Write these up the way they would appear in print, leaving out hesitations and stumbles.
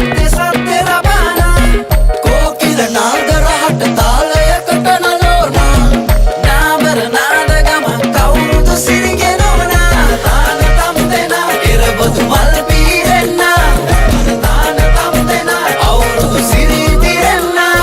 සත්‍ය සත්‍ය රබානා කෝකිල නාද රහට තාලයකට නලෝනා නාමර නාද ගම කවුරුදු සිරිගෙනෝනා තාන තම් දෙනා එරබදු මල් පීරෙන්නා තාන තම් දෙනා අවුරුදු සිරි දිරෙන්නා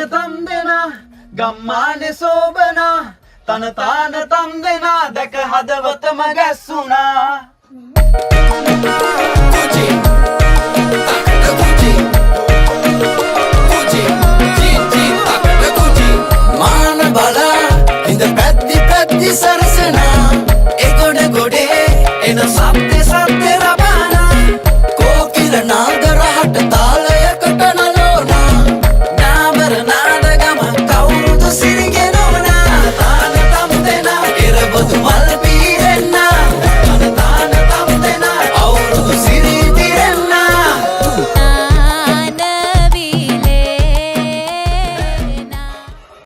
තම් දෙනා ගම්මානේ සෝබනා තන තාන තම් දෙනා දැක හදවතම ගැස්සුනා මාන බලා ඉඳ පැත්ති පැත්ති සරසනා ඒ ගොඩ ගොඩේ එන සප්ප